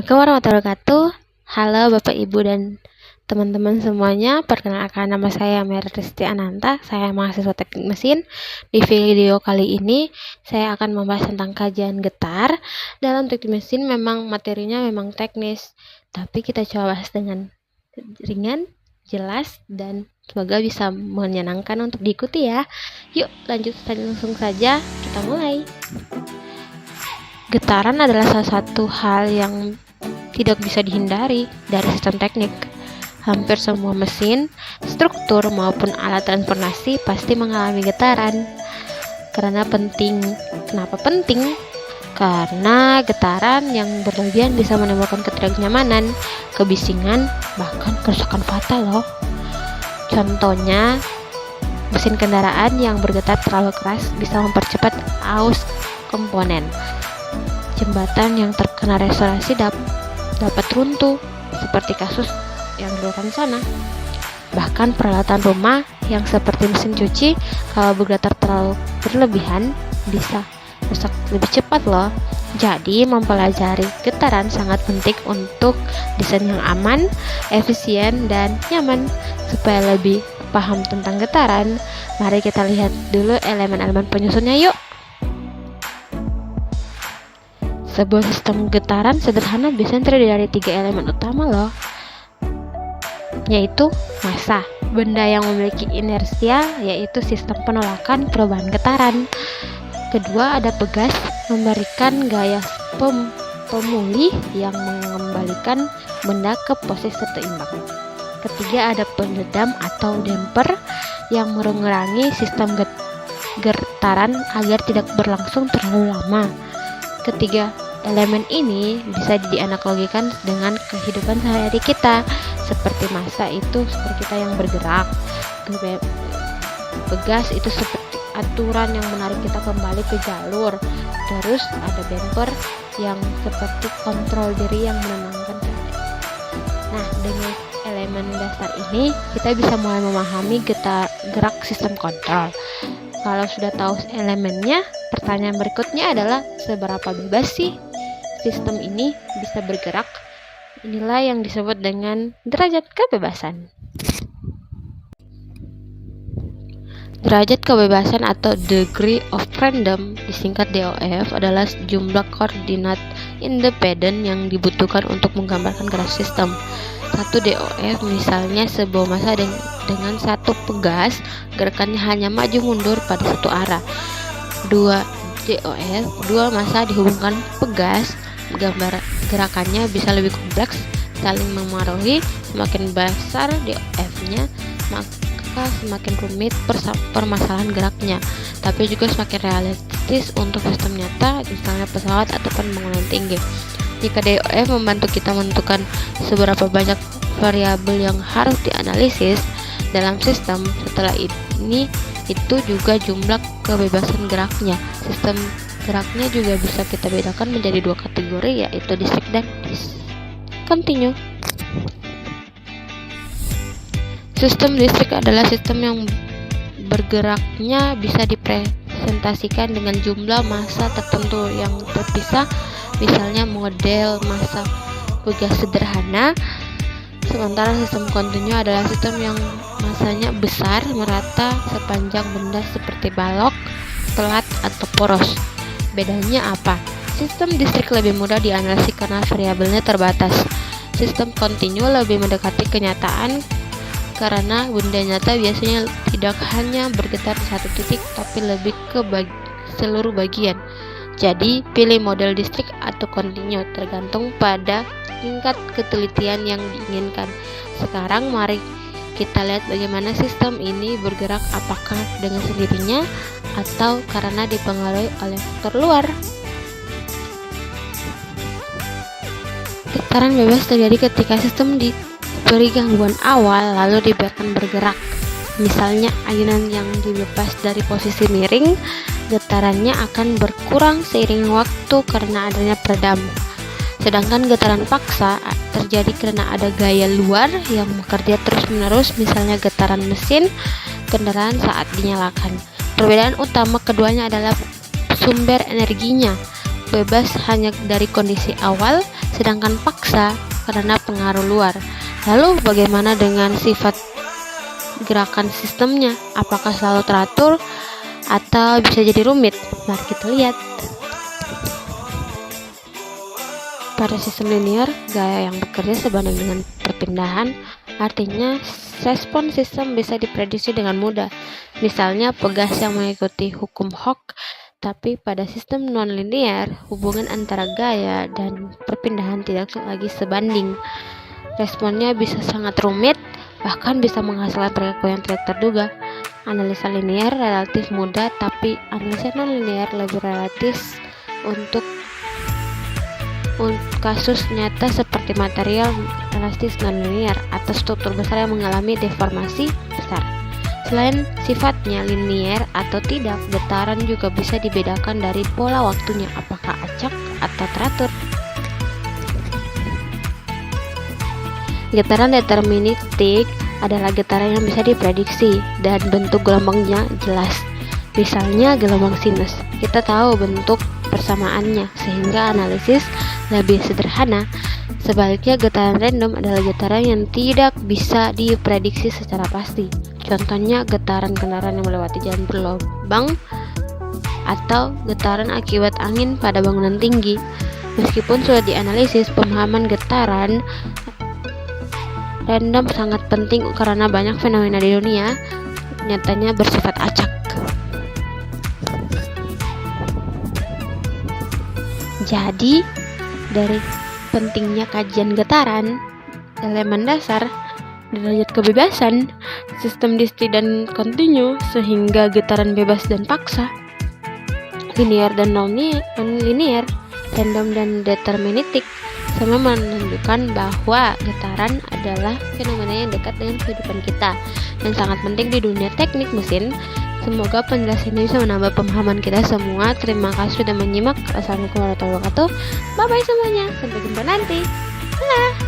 Assalamualaikum warahmatullahi wabarakatuh. Halo Bapak Ibu dan teman-teman semuanya. Perkenalkan, nama saya Mary Risti Ananta. Saya mahasiswa teknik mesin. Di video kali ini saya akan membahas tentang kajian getar. Dalam teknik mesin memang materinya memang teknis, tapi kita coba bahas dengan ringan, jelas, dan semoga bisa menyenangkan untuk diikuti ya. Yuk langsung saja kita mulai. Getaran adalah salah satu hal yang tidak bisa dihindari dari sistem teknik. Hampir semua mesin, struktur maupun alat transportasi pasti mengalami getaran. Kenapa penting? Karena getaran yang berlebihan bisa menimbulkan ketidaknyamanan, kebisingan, bahkan kerusakan fatal loh. Contohnya, mesin kendaraan yang bergetar terlalu keras bisa mempercepat aus komponen. Jembatan yang terkena restorasi dapat runtuh, seperti kasus yang dilakukan sana. Bahkan peralatan rumah yang seperti mesin cuci, kalau bergetar terlalu berlebihan, bisa rusak lebih cepat loh. Jadi mempelajari getaran sangat penting untuk desain yang aman, efisien, dan nyaman. Supaya lebih paham tentang getaran, mari kita lihat dulu elemen-elemen penyusunnya yuk. Sebuah sistem getaran sederhana biasanya terdiri dari 3 elemen utama loh, yaitu massa, benda yang memiliki inersia, yaitu sistem penolakan perubahan getaran. Kedua, ada pegas, memberikan gaya pemulih yang mengembalikan benda ke posisi seimbang. Ketiga, ada peredam atau damper yang mengurangi sistem getaran agar tidak berlangsung terlalu lama. Ketiga elemen ini bisa dianalogikan dengan kehidupan sehari-hari kita, seperti massa itu seperti kita yang bergerak, pegas itu seperti aturan yang menarik kita kembali ke jalur, terus ada damper yang seperti kontrol diri yang menenangkan keadaan. Nah, dengan elemen dasar ini kita bisa mulai memahami gerak sistem kontrol. Kalau sudah tahu elemennya, pertanyaan berikutnya adalah seberapa bebas sih sistem ini bisa bergerak? Inilah yang disebut dengan derajat kebebasan. Derajat kebebasan atau degree of freedom, disingkat DOF, adalah jumlah koordinat independen yang dibutuhkan untuk menggambarkan gerak sistem. 1 DOF misalnya sebuah massa dengan satu pegas, gerakannya hanya maju mundur pada satu arah. 2 DOF, 2 massa dihubungkan pegas, gerakannya bisa lebih kompleks, saling memengaruhi. Semakin besar DOF-nya, maka semakin rumit permasalahan geraknya, tapi juga semakin realistis untuk sistem nyata, misalnya pesawat ataupun bangunan tinggi. Jika DOF membantu kita menentukan seberapa banyak variabel yang harus dianalisis dalam sistem, setelah ini itu juga jumlah kebebasan geraknya. Sistem geraknya juga bisa kita bedakan menjadi 2 kategori, yaitu distrik dan discontinue. Sistem distrik adalah sistem yang bergeraknya bisa dipresentasikan dengan jumlah massa tertentu yang terpisah, misalnya model massa pegas sederhana. Sementara sistem kontinu adalah sistem yang massanya besar, merata sepanjang benda seperti balok, pelat, atau poros. Bedanya apa? Sistem distrik lebih mudah dianalisis karena variabelnya terbatas. Sistem kontinu lebih mendekati kenyataan karena benda nyata biasanya tidak hanya bergetar di satu titik, tapi lebih ke seluruh bagian. Jadi, pilih model distrik atau kontinu tergantung pada tingkat ketelitian yang diinginkan. Sekarang mari kita lihat bagaimana sistem ini bergerak, apakah dengan sendirinya atau karena dipengaruhi oleh faktor luar. Getaran bebas terjadi ketika sistem diberi gangguan awal lalu dibiarkan bergerak. Misalnya ayunan yang dilepas dari posisi miring, getarannya akan berkurang seiring waktu karena adanya peredam. Sedangkan getaran paksa terjadi karena ada gaya luar yang bekerja terus-menerus, misalnya getaran mesin kendaraan saat dinyalakan. Perbedaan utama keduanya adalah sumber energinya. Bebas hanya dari kondisi awal, sedangkan paksa karena pengaruh luar. Lalu bagaimana dengan sifat gerakan sistemnya? Apakah selalu teratur atau bisa jadi rumit? Mari kita lihat. Pada sistem linear, gaya yang bekerja sebanding dengan perpindahan, artinya respon sistem bisa diprediksi dengan mudah. Misalnya pegas yang mengikuti hukum Hooke, tapi pada sistem non-linear, hubungan antara gaya dan perpindahan tidak lagi sebanding. Responnya bisa sangat rumit, bahkan bisa menghasilkan perilaku yang tidak terduga. Analisa linear relatif mudah, tapi analisa non-linear lebih relatif untuk kasus nyata seperti material elastis non-linear atau struktur besar yang mengalami deformasi besar. Selain sifatnya linear atau tidak, getaran juga bisa dibedakan dari pola waktunya, apakah acak atau teratur. Getaran deterministik adalah getaran yang bisa diprediksi dan bentuk gelombangnya jelas. Misalnya gelombang sinus, kita tahu bentuk persamaannya sehingga analisis lebih sederhana. Sebaliknya, getaran random adalah getaran yang tidak bisa diprediksi secara pasti. Contohnya getaran kendaraan yang melewati jalan berlubang atau getaran akibat angin pada bangunan tinggi. Meskipun sudah dianalisis, pemahaman getaran random sangat penting karena banyak fenomena di dunia nyatanya bersifat acak. Jadi, dari pentingnya kajian getaran, elemen dasar, derajat kebebasan, sistem diskrit dan kontinu, sehingga getaran bebas dan paksa, linear dan non-linear, random dan deterministik, sama menunjukkan bahwa getaran adalah fenomena yang dekat dengan kehidupan kita dan sangat penting di dunia teknik mesin. Semoga penjelasan ini bisa menambah pemahaman kita semua. Terima kasih sudah menyimak. Assalamualaikum warahmatullahi wabarakatuh. Bye bye semuanya. Sampai jumpa nanti. Dah.